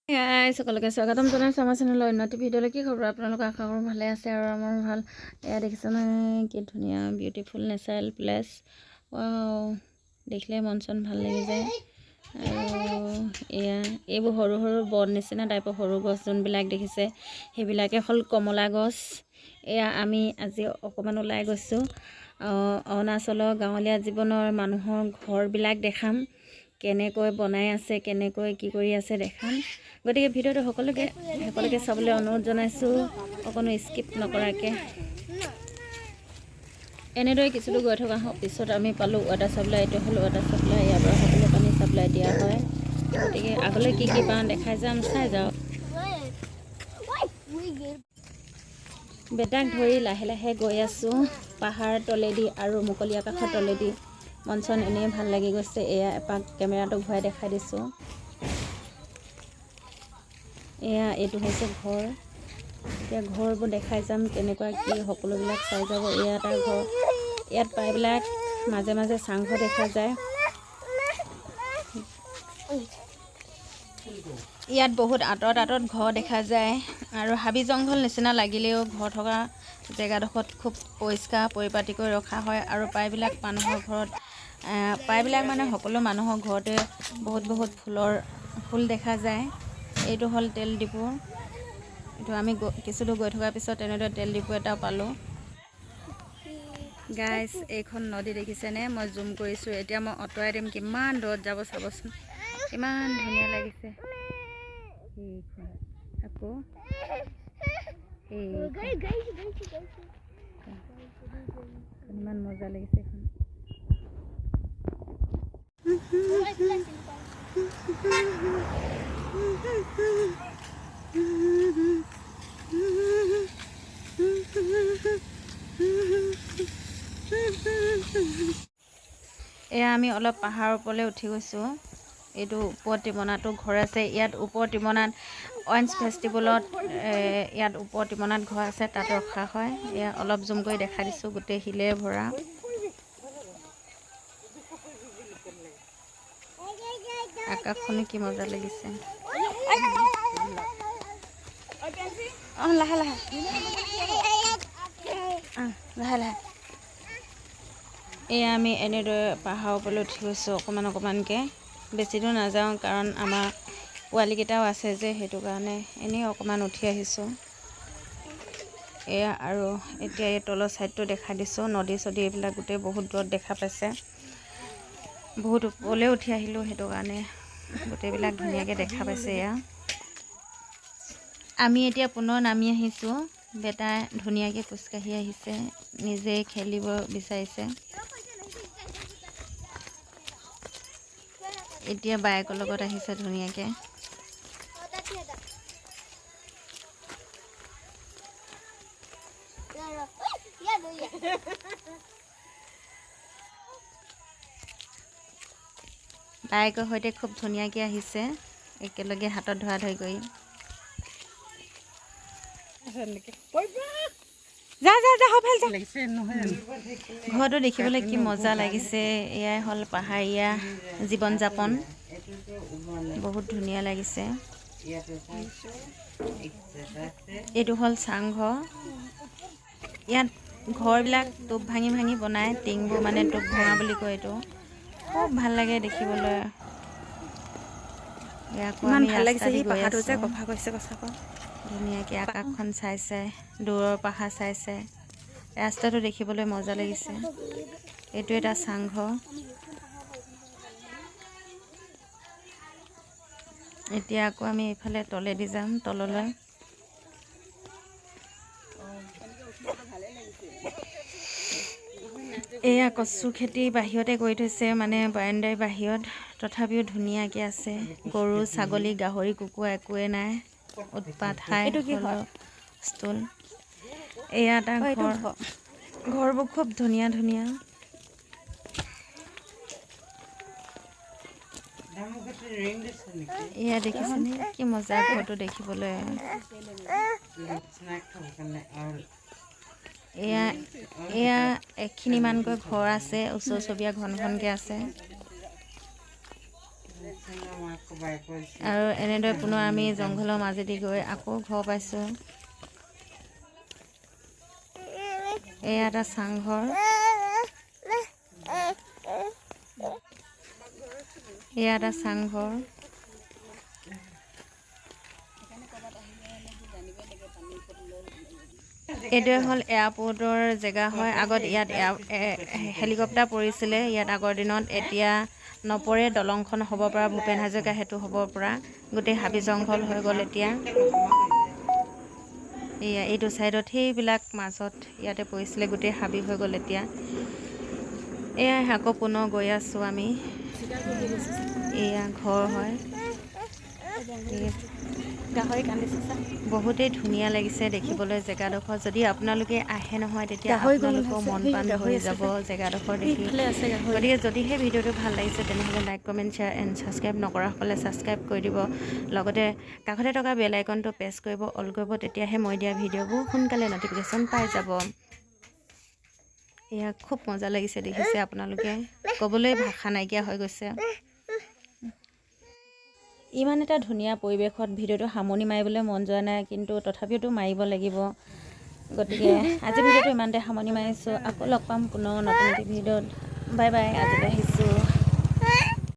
সকলকে স্বাগতম জনাইছোঁ আমাৰ চেনেলৰ উন্নতি ভিডিঅ'লৈ। কি খবৰ আপোনালোকে? আশা কৰোঁ ভালে আছে আৰু আমাৰ ভাল। এয়া দেখিছে নহয় কি ধুনীয়া বিউটিফুল নেচাৰেল প্লেচ। দেখিলে মন চন ভাল লাগি যায়। আৰু এয়া এইবোৰ সৰু সৰু বন নিচিনা টাইপৰ সৰু গছ যোনবিলাক দেখিছে সেইবিলাকে হ'ল কমলা গছ। এয়া আমি আজি অকণমান ওলাই গৈছোঁ অৰুণাচলৰ গাঁৱলীয়া জীৱনৰ মানুহৰ ঘৰবিলাক দেখাম, কেনেকৈ বনাই আছে, কেনেকৈ কি কৰি আছে দেখাম। গতিকে ভিডিঅ'টো সকলোকে চাবলৈ অনুৰোধ জনাইছোঁ, অকণো স্কিপ নকৰাকৈ। এনেদৰে কিছু দূৰ গৈ থকা পিছত আমি পালোঁ ৱাটাৰ চাপ্লাই। এইটো হ'ল ৱাটাৰ চাপ্লাই, ইয়াৰ পৰা সকলো পানী চাপ্লাই দিয়া হয়। গতিকে আগলৈ কি কি পাওঁ দেখাই যাম, চাই যাওক। বেটাক ধৰি লাহে লাহে গৈ আছোঁ পাহাৰ তলেদি আৰু মুকলি আকাশৰ তলেদি। মন চন এনেই ভাল লাগি গৈছে। এয়া এপাক কেমেৰাটো ঘূৰাই দেখাই দিছোঁ। এয়া এইটো হৈছে ঘৰ। এতিয়া ঘৰবোৰ দেখাই যাম কেনেকুৱা কি সকলোবিলাক চাই যাব। এয়া এটা ঘৰ। ইয়াত প্ৰায়বিলাক মাজে মাজে চাংঘৰ দেখা যায়। ইয়াত বহুত আঁতৰত ঘৰ দেখা যায় আৰু হাবি জংঘল নিচিনা লাগিলেও ঘৰ থকা জেগাডোখৰত খুব পৰিষ্কাৰ পৰিপাটিকৈ ৰখা হয়। আৰু প্ৰায়বিলাক মানুহৰ ঘৰত প্ৰায়বিলাক মানে সকলো মানুহৰ ঘৰতে বহুত ফুল দেখা যায়। এইটো হ'ল তেল ডিপু। এইটো আমি কিছু দূৰ গৈ থকাৰ পিছত তেনেদৰে তেল ডিপু এটা পালোঁ। গাইছ, এইখন নদী দেখিছেনে? মই জুম কৰিছোঁ। এতিয়া মই আঁতৰাই দিম, কিমান দূৰত যাব চাবচোন। ইমান ধুনীয়া লাগিছে সেইখন। আকৌ ইমান মজা লাগিছে এইখন। এয়া আমি অলপ পাহাৰৰ ওপৰলৈ উঠি গৈছোঁ। এইটো ওপৰৰ টিমনাটো ঘৰ আছে। ইয়াত ওপৰৰ টিমনাত অৰেঞ্জ ফেষ্টিভেলত ইয়াত ওপৰৰ টিমনাত ঘৰ আছে, তাত ৰখা হয়। এয়া অলপ জুম কৰি দেখাই দিছোঁ, গোটেই শিলেৰে ভৰা। আকাশখনো কি মজা লাগিছে। লাহে লাহে লাহে। এয়া আমি এনেদৰে পাহাৰৰ ওপৰলৈ উঠি গৈছোঁ অকণমানকৈ। বেছি দূৰ নাযাওঁ কাৰণ আমাৰ পোৱালীকেইটাও আছে যে, সেইটো কাৰণে এনেই অকণমান উঠি আহিছোঁ। এয়া আৰু এতিয়া এই তলৰ ছাইডটো দেখাই দিছোঁ। নদী চদী এইবিলাক গোটেই বহুত দূৰত দেখা পাইছে। বহুত ওপৰলৈ উঠি আহিলোঁ, সেইটো কাৰণে গোটেইবিলাক ধুনীয়াকৈ দেখা পাইছে। এয়া আমি এতিয়া পুনৰ নামি আহিছোঁ। বেটাই ধুনীয়াকৈ খোজকাঢ়ি আহিছে, নিজেই খেলিব বিচাৰিছে। এতিয়া বায়েকৰ লগত আহিছে ধুনীয়াকৈ। বায়েকৰ সৈতে খুব ধুনীয়াকৈ আহিছে, একেলগে হাতত ধৰা ধৰি কৰি। ঘৰটো দেখিবলৈ কি মজা লাগিছে। এয়াই হ'ল পাহাৰীয়া জীৱন যাপন, বহুত ধুনীয়া লাগিছে। এইটো হ'ল চাংঘৰ। ইয়াত ঘৰবিলাক টোপ ভাঙি বনায়, টিংবোৰ মানে টোপ ভঙা বুলি কয়। এইটো খুব ভাল লাগে দেখিবলৈ। ইমান ভাল লাগিছে সি পাহাৰটো যে কথা কৈছে ধুনীয়াকৈ আকাশখন চাই দূৰৰ পাহাৰ চাই ৰাস্তাটো দেখিবলৈ মজা লাগিছে। এইটো এটা চাংঘৰ। এতিয়া আকৌ আমি এইফালে তলেদি যাম, তললৈ। এয়া কচু খেতি বাহিৰতে কৰি থৈছে, মানে বাৰান্দাৰ বাহিৰত। তথাপিও ধুনীয়াকৈ আছে। গৰু ছাগলী গাহৰি কুকুৰা একোৱে নাই, উৎপাত হাই হুলস্থুল। এয়া এটা ঘৰ। ঘৰবোৰ খুব ধুনীয়া। এয়া দেখিছেনে কি মজা ঘৰটো দেখিবলৈ। এয়া এখিনিমানকৈ ঘৰ আছে, ওচৰ চুবুৰীয়া ঘনকৈ আছে। আৰু এনেদৰে পুনৰ আমি জংঘলৰ মাজেদি গৈ আকৌ ঘৰ পাইছোঁ। এয়া এটা চাংঘৰ। এয়া এটা চাংঘৰ। এইটোৱে হ'ল এয়াৰপৰ্টৰ জেগা হয়। আগত ইয়াত হেলিকপ্টাৰ পৰিছিলে ইয়াত আগৰ দিনত, এতিয়া নপৰে। দলংখন হ'ব পৰা ভূপেন হাজৰিকা সেতু হ'ব পৰা, গোটেই হাবি জংঘল হৈ গ'ল এতিয়া। এয়া এইটো ছাইডত সেইবিলাক মাজত ইয়াতে পৰিছিলে, গোটেই হাবি হৈ গ'ল এতিয়া। এয়া আকৌ পুনৰ গৈ আছোঁ আমি। এয়া ঘৰ হয়। গাহৰি কান্দিছে। বহুতেই ধুনীয়া লাগিছে দেখিবলৈ জেগাডোখৰ। যদি আপোনালোকে আহে নহয় তেতিয়া আপোনালোকৰ মন প্ৰাণ ভৰি যাব জেগাডোখৰ দেখি। গতিকে যদিহে ভিডিঅ'টো ভাল লাগিছে তেনেহ'লে like, comment, share and subscribe নকৰাসকলে ছাবস্ক্ৰাইব কৰি দিব। লগতে কাষতে থকা বেল আইকনটো প্ৰেছ কৰিব, অল কৰিব, তেতিয়াহে মই দিয়া ভিডিঅ'বোৰ সোনকালে নটিফিকেশ্যন পাই যাব। এয়া খুব মজা লাগিছে দেখিছে আপোনালোকে, ক'বলৈ ভাষা নাইকিয়া হৈ গৈছে। ইমান এটা ধুনীয়া পৰিৱেশত ভিডিঅ'টো সামৰণি মাৰিবলৈ মন যোৱা নাই, কিন্তু তথাপিওতো মাৰিব লাগিব। গতিকে আজি ভিডিঅ'টো ইমানতে সামৰণি মাৰিছোঁ। আকৌ লগ পাম পুনৰ নতুন ভিডিঅ'ত। বাই বাই, আজিলৈ আহিছোঁ।